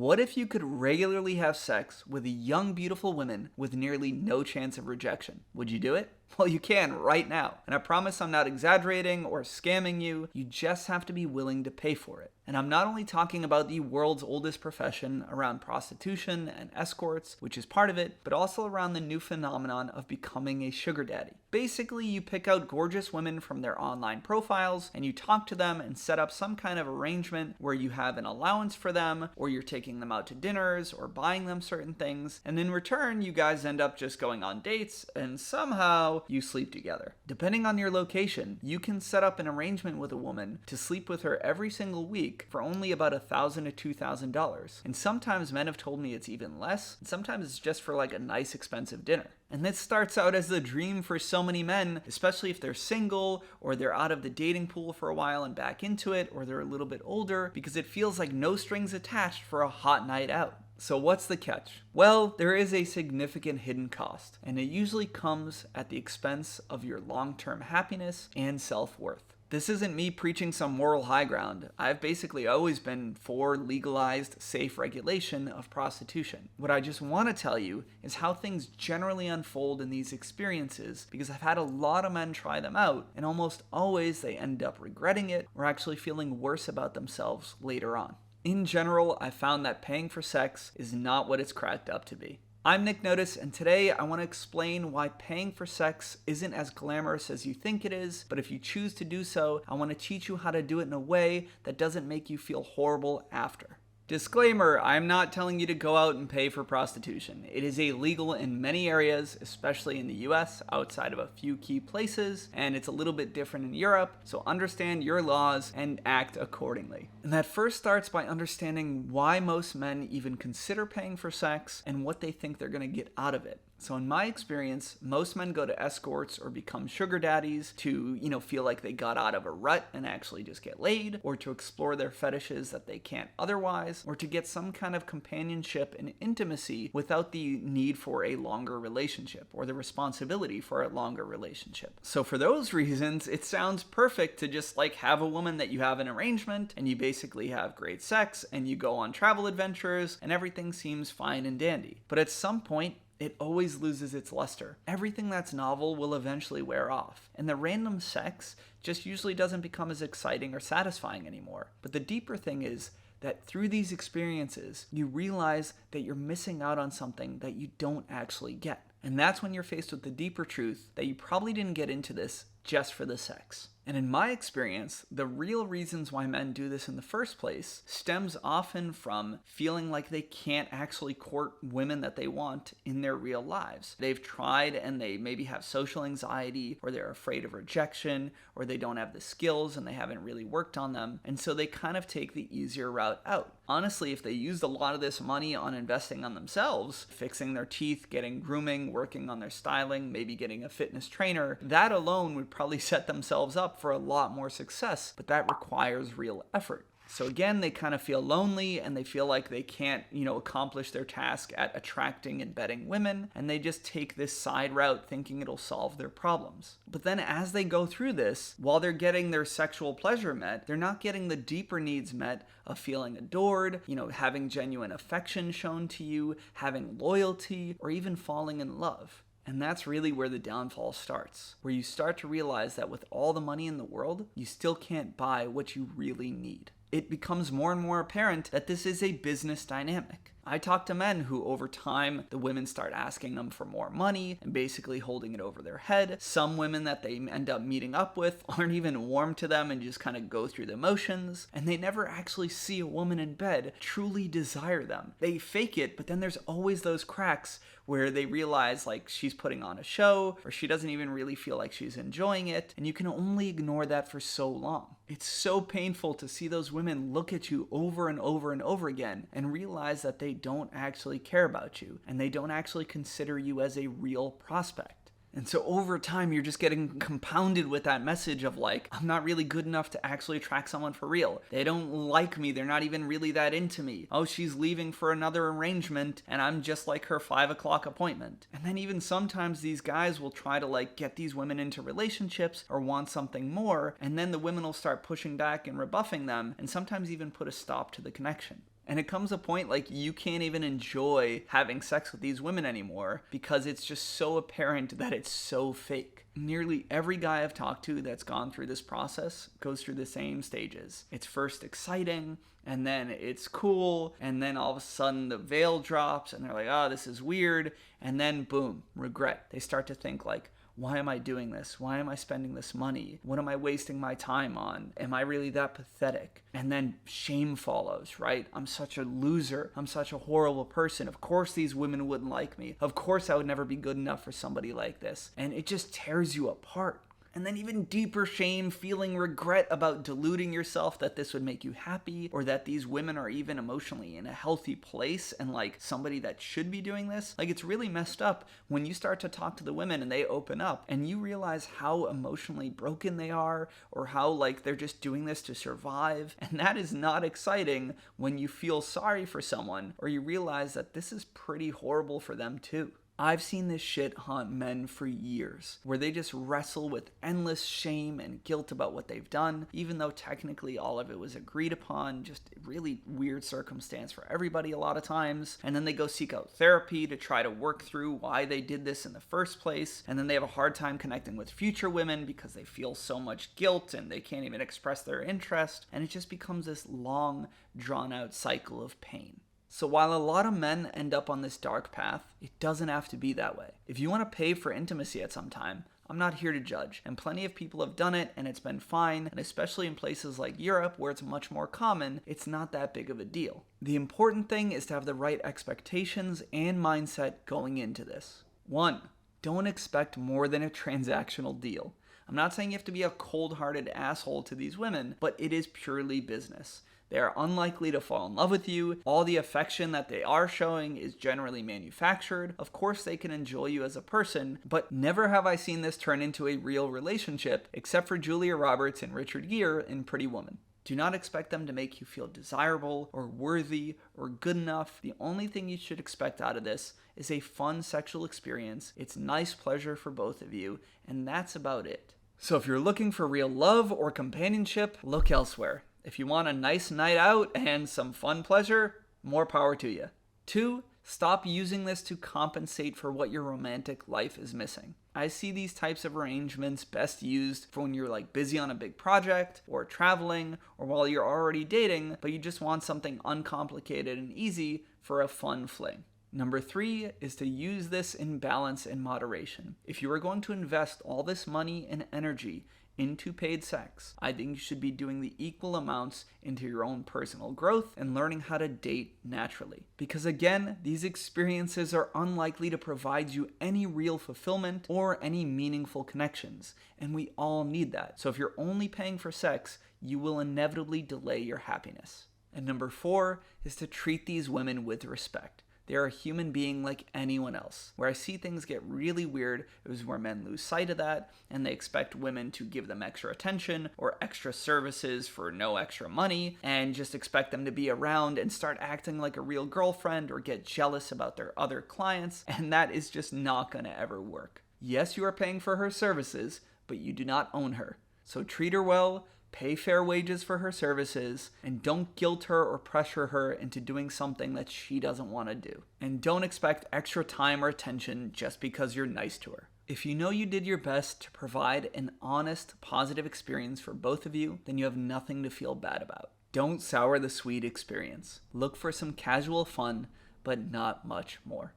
What if you could regularly have sex with young, beautiful women with nearly no chance of rejection? Would you do it? Well, you can right now. And I promise I'm not exaggerating or scamming you. You just have to be willing to pay for it. And I'm not only talking about the world's oldest profession around prostitution and escorts, which is part of it, but also around the new phenomenon of becoming a sugar daddy. Basically, you pick out gorgeous women from their online profiles and you talk to them and set up some kind of arrangement where you have an allowance for them, or you're taking them out to dinners or buying them certain things. And in return, you guys end up just going on dates and somehow you sleep together. Depending on your location, you can set up an arrangement with a woman to sleep with her every single week for only about $1,000 to $2,000. And sometimes men have told me it's even less, and sometimes it's just for like a nice expensive dinner. And this starts out as the dream for so many men, especially if they're single or they're out of the dating pool for a while and back into it, or they're a little bit older, because it feels like no strings attached for a hot night out. So what's the catch? Well, there is a significant hidden cost, and it usually comes at the expense of your long-term happiness and self-worth. This isn't me preaching some moral high ground. I've basically always been for legalized, safe regulation of prostitution. What I just want to tell you is how things generally unfold in these experiences, because I've had a lot of men try them out, and almost always they end up regretting it or actually feeling worse about themselves later on. In general, I found that paying for sex is not what it's cracked up to be. I'm Nick Notas, and today I want to explain why paying for sex isn't as glamorous as you think it is, but if you choose to do so, I want to teach you how to do it in a way that doesn't make you feel horrible after. Disclaimer, I'm not telling you to go out and pay for prostitution. It is illegal in many areas, especially in the US, outside of a few key places, and it's a little bit different in Europe, so understand your laws and act accordingly. And that first starts by understanding why most men even consider paying for sex and what they think they're going to get out of it. So in my experience, most men go to escorts or become sugar daddies to, feel like they got out of a rut and actually just get laid, or to explore their fetishes that they can't otherwise, or to get some kind of companionship and intimacy without the need for a longer relationship or the responsibility for a longer relationship. So for those reasons, it sounds perfect to just have a woman that you have an arrangement and you basically have great sex and you go on travel adventures and everything seems fine and dandy. But at some point, it always loses its luster. Everything that's novel will eventually wear off, and the random sex just usually doesn't become as exciting or satisfying anymore. But the deeper thing is that through these experiences, you realize that you're missing out on something that you don't actually get. And that's when you're faced with the deeper truth that you probably didn't get into this just for the sex. And in my experience, the real reasons why men do this in the first place stems often from feeling like they can't actually court women that they want in their real lives. They've tried and they maybe have social anxiety, or they're afraid of rejection, or they don't have the skills and they haven't really worked on them. And so they kind of take the easier route out. Honestly, if they used a lot of this money on investing on themselves, fixing their teeth, getting grooming, working on their styling, maybe getting a fitness trainer, that alone would probably set themselves up for a lot more success, but that requires real effort. So again, they kind of feel lonely and they feel like they can't, accomplish their task at attracting and betting women, and they just take this side route thinking it'll solve their problems. But then as they go through this, while they're getting their sexual pleasure met, they're not getting the deeper needs met of feeling adored, having genuine affection shown to you, having loyalty, or even falling in love. And that's really where the downfall starts, where you start to realize that with all the money in the world, you still can't buy what you really need. It becomes more and more apparent that this is a business dynamic. I talk to men who over time, the women start asking them for more money and basically holding it over their head. Some women that they end up meeting up with aren't even warm to them and just kind of go through the motions. And they never actually see a woman in bed truly desire them. They fake it, but then there's always those cracks where they realize she's putting on a show, or she doesn't even really feel like she's enjoying it. And you can only ignore that for so long. It's so painful to see those women look at you over and over and over again and realize that they don't actually care about you and they don't actually consider you as a real prospect. And so over time, you're just getting compounded with that message of I'm not really good enough to actually attract someone for real. They don't like me. They're not even really that into me. Oh, she's leaving for another arrangement and I'm just like her 5 o'clock appointment. And then even sometimes these guys will try to get these women into relationships or want something more. And then the women will start pushing back and rebuffing them and sometimes even put a stop to the connection. And it comes a point like you can't even enjoy having sex with these women anymore because it's just so apparent that it's so fake. Nearly every guy I've talked to that's gone through this process goes through the same stages. It's first exciting, and then it's cool, and then all of a sudden the veil drops, and they're like, oh, this is weird, and then boom, regret. They start to think like, why am I doing this? Why am I spending this money? What am I wasting my time on? Am I really that pathetic? And then shame follows, right? I'm such a loser. I'm such a horrible person. Of course these women wouldn't like me. Of course I would never be good enough for somebody like this. And it just tears you apart. And then even deeper shame, feeling regret about deluding yourself that this would make you happy, or that these women are even emotionally in a healthy place and like somebody that should be doing this. Like, it's really messed up when you start to talk to the women and they open up and you realize how emotionally broken they are, or how like they're just doing this to survive. And that is not exciting when you feel sorry for someone, or you realize that this is pretty horrible for them too. I've seen this shit haunt men for years, where they just wrestle with endless shame and guilt about what they've done, even though technically all of it was agreed upon, just really weird circumstance for everybody a lot of times. And then they go seek out therapy to try to work through why they did this in the first place. And then they have a hard time connecting with future women because they feel so much guilt and they can't even express their interest. And it just becomes this long, drawn out cycle of pain. So while a lot of men end up on this dark path, it doesn't have to be that way. If you want to pay for intimacy at some time, I'm not here to judge, and plenty of people have done it and it's been fine, and especially in places like Europe where it's much more common, it's not that big of a deal. The important thing is to have the right expectations and mindset going into this. 1. Don't expect more than a transactional deal. I'm not saying you have to be a cold-hearted asshole to these women, but it is purely business. They are unlikely to fall in love with you. All the affection that they are showing is generally manufactured. Of course, they can enjoy you as a person, but never have I seen this turn into a real relationship, except for Julia Roberts and Richard Gere in Pretty Woman. Do not expect them to make you feel desirable or worthy or good enough. The only thing you should expect out of this is a fun sexual experience. It's nice pleasure for both of you, and that's about it. So if you're looking for real love or companionship, look elsewhere. If you want a nice night out and some fun pleasure, more power to you. 2, stop using this to compensate for what your romantic life is missing. I see these types of arrangements best used for when you're like busy on a big project or traveling, or while you're already dating, but you just want something uncomplicated and easy for a fun fling. Number 3 is to use this in balance and moderation. If you are going to invest all this money and energy into paid sex, I think you should be doing the equal amounts into your own personal growth and learning how to date naturally. Because again, these experiences are unlikely to provide you any real fulfillment or any meaningful connections, and we all need that. So if you're only paying for sex, you will inevitably delay your happiness. And number 4 is to treat these women with respect. They're a human being like anyone else. Where I see things get really weird is where men lose sight of that and they expect women to give them extra attention or extra services for no extra money and just expect them to be around and start acting like a real girlfriend or get jealous about their other clients, and that is just not going to ever work. Yes, you are paying for her services, but you do not own her. So treat her well, pay fair wages for her services, and don't guilt her or pressure her into doing something that she doesn't want to do. And don't expect extra time or attention just because you're nice to her. If you know you did your best to provide an honest, positive experience for both of you, then you have nothing to feel bad about. Don't sour the sweet experience. Look for some casual fun, but not much more.